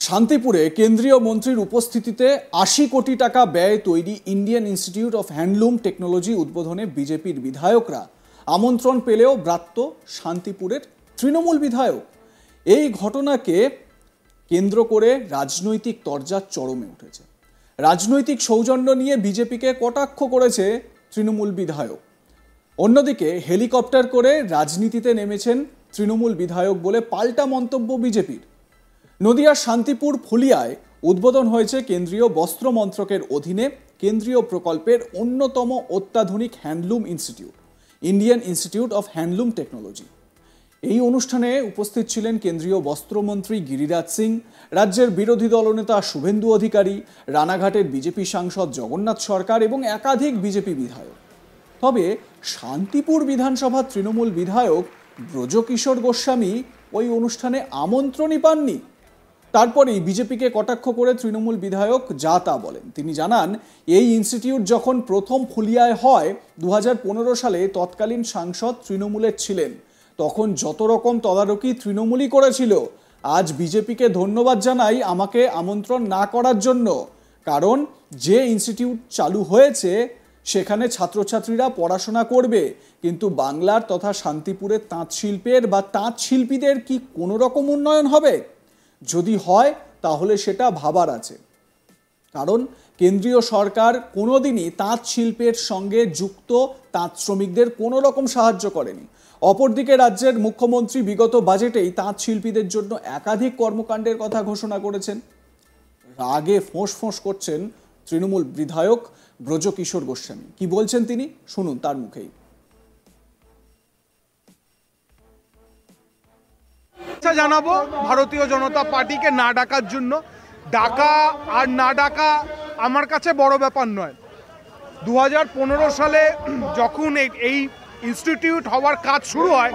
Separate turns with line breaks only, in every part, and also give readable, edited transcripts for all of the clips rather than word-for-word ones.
শান্তিপুরে কেন্দ্রীয় মন্ত্রীর উপস্থিতিতে ৮০ কোটি টাকা ব্যয়ে তৈরি Indian institute of handloom technology উদ্বোধনে বিজেপির বিধায়করা আমন্ত্রণ পেলেও ব্রাত্য শান্তিপুরের তৃণমূল বিধায়ক। এই ঘটনাকে কেন্দ্র করে রাজনৈতিক তরজা চরমে উঠেছে। রাজনৈতিক সৌজন্য নিয়ে বিজেপিকে কটাক্ষ করেছে তৃণমূল বিধায়ক। অন্যদিকে হেলিকপ্টার করে রাজনীতিতে নেমেছেন তৃণমূল বিধায়ক বলে পাল্টা মন্তব্য বিজেপির। নদিয়ার শান্তিপুর ফুলিয়ায় উদ্বোধন হয়েছে কেন্দ্রীয় বস্ত্র মন্ত্রকের অধীনে কেন্দ্রীয় প্রকল্পের অন্যতম অত্যাধুনিক handloom institute, Indian institute of handloom technology. এই অনুষ্ঠানে উপস্থিত ছিলেন কেন্দ্রীয় বস্ত্রমন্ত্রী গিরিরাজ সিং, রাজ্যের বিরোধী দলনেতা শুভেন্দু অধিকারী, রানাঘাটের বিজেপি সাংসদ জগন্নাথ সরকার এবং একাধিক বিজেপি বিধায়ক। তবে শান্তিপুর বিধানসভার তৃণমূল বিধায়ক ব্রজকিশোর গোস্বামী ওই অনুষ্ঠানে আমন্ত্রণই পাননি। তারপরেই বিজেপিকে কটাক্ষ করে তৃণমূল বিধায়ক যা তা বলেন। তিনি জানান, এই ইনস্টিটিউট যখন প্রথম ফুলিয়ায় হয় 2015 সালে তৎকালীন সাংসদ তৃণমূলের ছিলেন, তখন যত রকম তদারকি তৃণমূলই করেছিল। আজ বিজেপিকে ধন্যবাদ জানাই আমাকে আমন্ত্রণ না করার জন্য, কারণ যে ইনস্টিটিউট চালু হয়েছে সেখানে ছাত্রছাত্রীরা পড়াশোনা করবে, কিন্তু বাংলার তথা শান্তিপুরের তাঁত শিল্পের বা তাঁত শিল্পীদের কি কোনো রকম উন্নয়ন হবে? যদি হয় তাহলে সেটা ভাবার আছে, কারণ কেন্দ্রীয় সরকার কোনোদিনই তাঁত শিল্পের সঙ্গে যুক্ত তাঁত শ্রমিকদের কোনো রকম সাহায্য করেনি। অপরদিকে রাজ্যের মুখ্যমন্ত্রী বিগত বাজেটেই তাঁত শিল্পীদের জন্য একাধিক কর্মকাণ্ডের কথা ঘোষণা করেছেন। রাগে ফোঁস করছেন তৃণমূল বিধায়ক ব্রজকিশোর গোস্বামী। কি বলছেন তিনি, শুনুন তার মুখেই।
জানাবো ভারতীয় জনতা পার্টিকে না ডাকার জন্য। ডাকা আর না ডাকা আমার কাছে বড় ব্যাপার নয়। 2015 সালে যখন এই ইনস্টিটিউট হওয়ার কাজ শুরু হয়,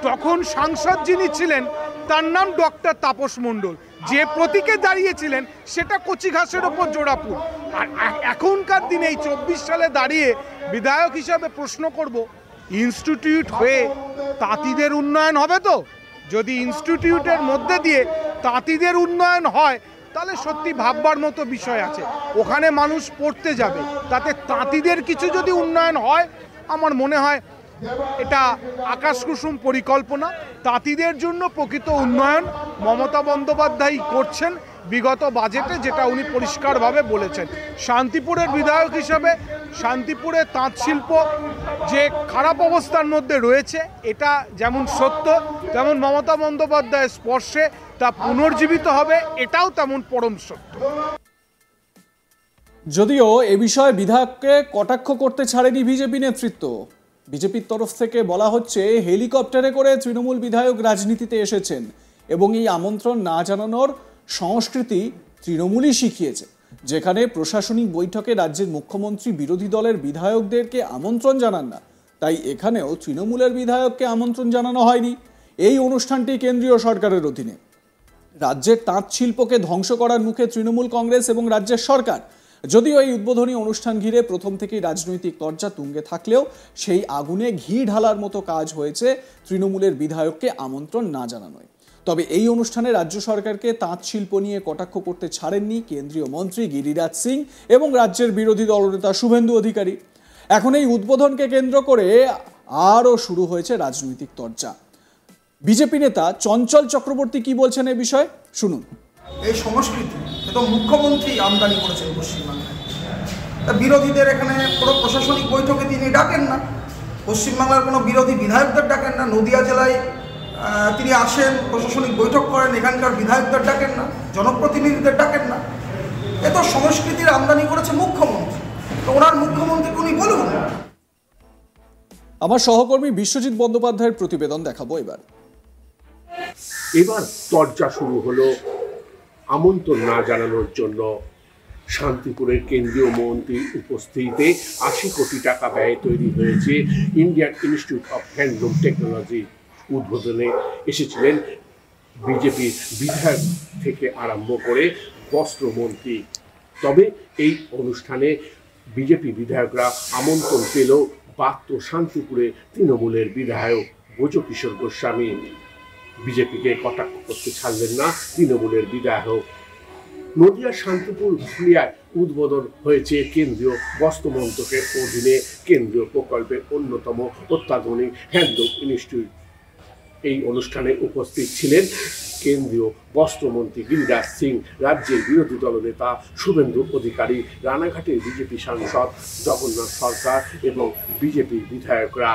তখন সাংসদ যিনি ছিলেন তার নাম ডক্টর তাপস মণ্ডল। যে প্রতীকে দাঁড়িয়েছিলেন সেটা কচি ঘাসের ওপর জোড়াপুর। আর এখনকার দিনে এই 24 সালে দাঁড়িয়ে বিধায়ক হিসাবে প্রশ্ন করব, ইনস্টিটিউট হয়ে তাঁতিদের উন্নয়ন হবে তো? যদি ইনস্টিটিউটের মধ্যে দিয়ে তাঁতিদের উন্নয়ন হয় তাহলে সত্যি ভাববার মতো বিষয় আছে। ওখানে মানুষ পড়তে যাবে, তাতে তাঁতিদের কিছু যদি উন্নয়ন হয়, আমার মনে হয় এটা আকাশকুসুম পরিকল্পনা। তাঁতিদের জন্য প্রকৃত উন্নয়ন মমতা বন্দ্যোপাধ্যায় করছেন বিগত বাজেটে, যেটা উনি পরিষ্কারভাবে বলেছেন। শান্তিপুরের বিধায়ক হিসাবে শান্তিপুরের তাঁত শিল্প যে খারাপ অবস্থার মধ্যে রয়েছে, এটা যেমন সত্য, তেমন মমতা বন্দ্যোপাধ্যায়ের স্পর্শে তা পুনর্জীবিত হবে, এটাও তেমন পরম সত্য।
যদিও এ বিষয়ে বিধায়ককে কটাক্ষ করতে ছাড়েনি বিজেপি নেতৃত্ব। বিজেপির তরফ থেকে বলা হচ্ছে, হেলিকপ্টারে করে তৃণমূল বিধায়ক রাজনীতিতে এসেছেন এবং এই আমন্ত্রণ না জানানোর সংস্কৃতি তৃণমূলই শিখিয়েছে। যেখানে প্রশাসনিক বৈঠকে রাজ্যের মুখ্যমন্ত্রী বিরোধী দলের বিধায়কদেরকে আমন্ত্রণ জানান না, তাই এখানেও তৃণমূলের বিধায়ককে আমন্ত্রণ জানানো হয়নি। এই অনুষ্ঠানটি কেন্দ্রীয় সরকারের অধীনে। রাজ্যের তাঁত শিল্পকে ধ্বংস করার মুখে তৃণমূল কংগ্রেস এবং রাজ্যের সরকার। যদিও এই উদ্বোধনী অনুষ্ঠান ঘিরে প্রথম থেকেই রাজনৈতিক তরজা তুঙ্গে থাকলেও সেই আগুনে ঘি ঢালার মতো কাজ হয়েছে তৃণমূলের বিধায়ককে আমন্ত্রণ না জানানোয়। তবে এই অনুষ্ঠানে রাজ্য সরকারকে তাঁত শিল্প নিয়ে কটাক্ষ করতে ছাড়েননি কেন্দ্রীয় মন্ত্রী গিরিরাজ সিং এবং রাজ্যের বিরোধী দলনেতা শুভেন্দু অধিকারী। এখন এই উদ্বোধনকে কেন্দ্র করে আরও শুরু হয়েছে রাজনৈতিক তরজা। বিজেপি নেতা চঞ্চল চক্রবর্তী কি বলছেন এ বিষয়ে, শুনুন।
এই সংস্কৃতি তো মুখ্যমন্ত্রী আমদানি করেছেন পশ্চিমবাংলায়। বিরোধীদের এখানে কোনো প্রশাসনিক বৈঠকে তিনি ডাকেন না, পশ্চিমবাংলার কোনো বিরোধী বিধায়কদের ডাকেন না। নদিয়া জেলায় তিনি আসেন, প্রশাসনিক বৈঠক করেন, এখানকার বিধায়কদের ডাকেন না, জনপ্রতিনিধিদের ডাকেন না। এ তো সংস্কৃতির আমদানি করেছে মুখ্যমন্ত্রী, তো ওনার মুখ্যমন্ত্রীকে উনি বলুন।
আমার সহকর্মী বিশ্বজিৎ বন্দ্যোপাধ্যায়ের প্রতিবেদন দেখাবো।
এবার চর্চা শুরু হলো আমন্ত্রণ না জানানোর জন্য। শান্তিপুরের কেন্দ্রীয় মন্ত্রীর উপস্থিতিতে ৮০ কোটি টাকা ব্যয়ে তৈরি হয়েছে Indian institute of handloom technology. উদ্বোধনে এসেছিলেন বিজেপির বিধায়ক থেকে আরম্ভ করে বস্ত্রমন্ত্রী। তবে এই অনুষ্ঠানে বিজেপি বিধায়করা আমন্ত্রণ পেলেও বাধ্য শান্তিপুরে তৃণমূলের বিধায়ক ব্রজকিশোর গোস্বামী। বিজেপিকে কটাক্ষ করতে ছাড়লেন না তৃণমূলের বিধায়ক। নদিয়া শান্তিপুর হুলিয়ায় উদ্বোধন হয়েছে কেন্দ্রীয় বস্ত্র মন্ত্রকের অধীনে কেন্দ্রীয় প্রকল্পের অন্যতম অত্যাধুনিক হ্যান্ডলুম ইনস্টিটিউট। এই অনুষ্ঠানে উপস্থিত ছিলেন কেন্দ্রীয় বস্ত্রমন্ত্রী গিরিরাজ সিং, রাজ্যের বিরোধী দলনেতা শুভেন্দু অধিকারী, রানাঘাটের বিজেপি সাংসদ জগন্নাথ সরকার এবং বিজেপির বিধায়করা।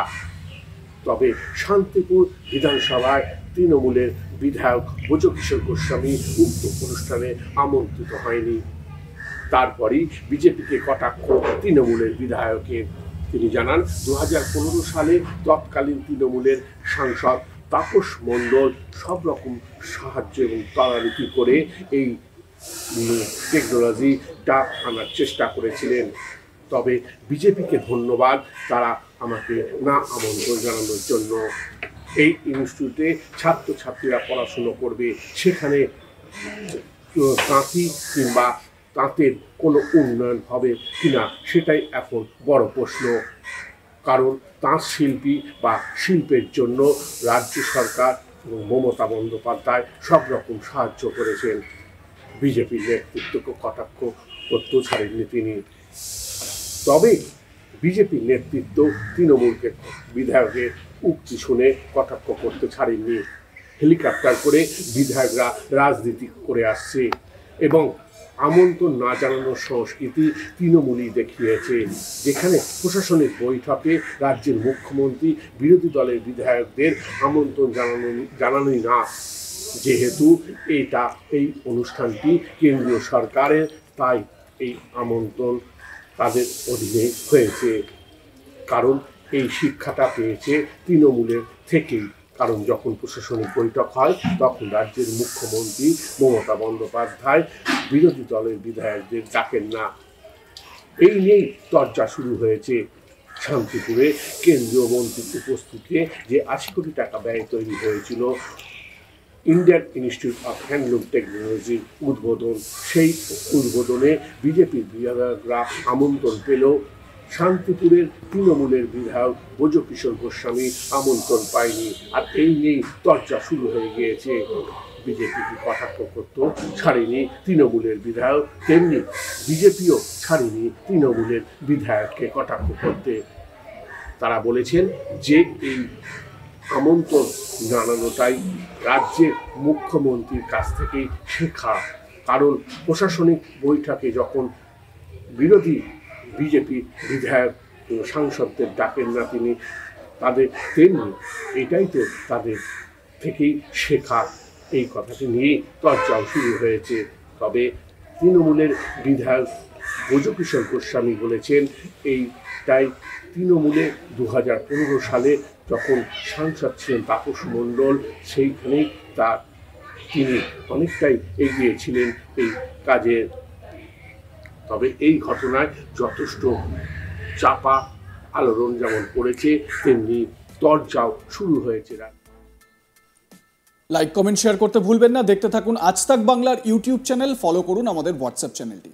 তবে শান্তিপুর বিধানসভায় তৃণমূলের বিধায়ক ব্রজকিশোর গোস্বামী উক্ত অনুষ্ঠানে আমন্ত্রিত হয়নি। তারপরই বিজেপিকে কটাক্ষ তৃণমূলের বিধায়কের। তিনি জানান, 2015 সালে তৎকালীন তৃণমূলের সাংসদ তাপস মণ্ডল সব রকম সাহায্য এবং তদারকি করে এই টেকনোলজিটা আনার চেষ্টা করেছিলেন। তবে বিজেপিকে ধন্যবাদ, তারা আমাকে না আমন্ত্রণ জানানোর জন্য। এই ইনস্টিটিউটে ছাত্রছাত্রীরা পড়াশুনো করবে, সেখানে তাঁতি কিংবা তাঁতের কোনো উন্নয়ন হবে কিনা সেটাই এখন বড় প্রশ্ন। কারণ তাঁত শিল্পী বা শিল্পের জন্য রাজ্য সরকার এবং মমতা বন্দ্যোপাধ্যায় সব রকম সাহায্য করেছেন। বিজেপির নেতৃত্বকে কটাক্ষ করতেও ছাড়েননি তিনি। তবে বিজেপির নেতৃত্ব তৃণমূলকে বিধায়কের উক্তি শুনে কটাক্ষ করতে ছাড়েননি। হেলিকপ্টার করে বিধায়করা রাজনীতি করে আসছে এবং আমন্ত্রণ না জানানোর সংস্কৃতি তৃণমূলই দেখিয়েছে, যেখানে প্রশাসনিক বৈঠকে রাজ্যের মুখ্যমন্ত্রী বিরোধী দলের বিধায়কদের আমন্ত্রণ জানানোই না, যেহেতু এই অনুষ্ঠানটি কেন্দ্রীয় সরকারের, তাই এই আমন্ত্রণ তাদের অধীনে হয়েছে। কারণ এই শিক্ষাটা পেয়েছে তৃণমূলের থেকেই। কারণ যখন প্রশাসনিক বৈঠক হয় তখন রাজ্যের মুখ্যমন্ত্রী মমতা বন্দ্যোপাধ্যায় বিরোধী দলের বিধায়কদের ডাকেন না। এই নিয়েই চর্চা শুরু হয়েছে শান্তিপুরে কেন্দ্রীয় মন্ত্রীর উপস্থিতিতে যে 80 কোটি টাকা ব্যয় তৈরি হয়েছিল ইন্ডিয়ান ইনস্টিটিউট অফ হ্যান্ডলুম টেকনোলজির উদ্বোধন। সেই উদ্বোধনে বিজেপির বিধায়করা আমন্ত্রণ পেলেও শান্তিপুরের তৃণমূলের বিধায়ক ব্রজকিশোর গোস্বামী আমন্ত্রণ পায়নি। আর এই নিয়েই চর্চা শুরু হয়ে গিয়েছে। বিজেপিকে কটাক্ষ করতেও ছাড়েনি তৃণমূলের বিধায়ক, তেমনি বিজেপিও ছাড়েনি তৃণমূলের বিধায়ককে কটাক্ষ করতে। তারা বলেছেন যে এই আমন্ত্রণ জানানোটাই রাজ্যের মুখ্যমন্ত্রীর কাছ থেকেই শেখা। কারণ প্রশাসনিক বৈঠকে যখন বিরোধী বিজেপি বিধায়ক সাংসদদের ডাকেন না তিনি, তাদের তেমনি এটাই তো তাদের থেকেই শেখা। এই কথাটি নিয়েই চর্চাও শুরু হয়েছে। তবে তৃণমূলের বিধায়ক ব্রজকিশোর গোস্বামী বলেছেন এইটাই তৃণমূলে 2015 সালে যখন সাংসদ ছিলেন তাপস মণ্ডল, সেইখানেই তিনি অনেকটাই এগিয়েছিলেন এই কাজের। তবে এই ঘটনায় যথেষ্ট চাপা আলোড়ন যেমন পড়েছে, তেমনি চর্চাও শুরু হয়েছে।
লাইক, কমেন্ট, শেয়ার করতে ভুলবেন না। দেখতে থাকুন আজ তাক বাংলার ইউটিউব চ্যানেল, ফলো করুন আমাদের হোয়াটসঅ্যাপ চ্যানেলটি।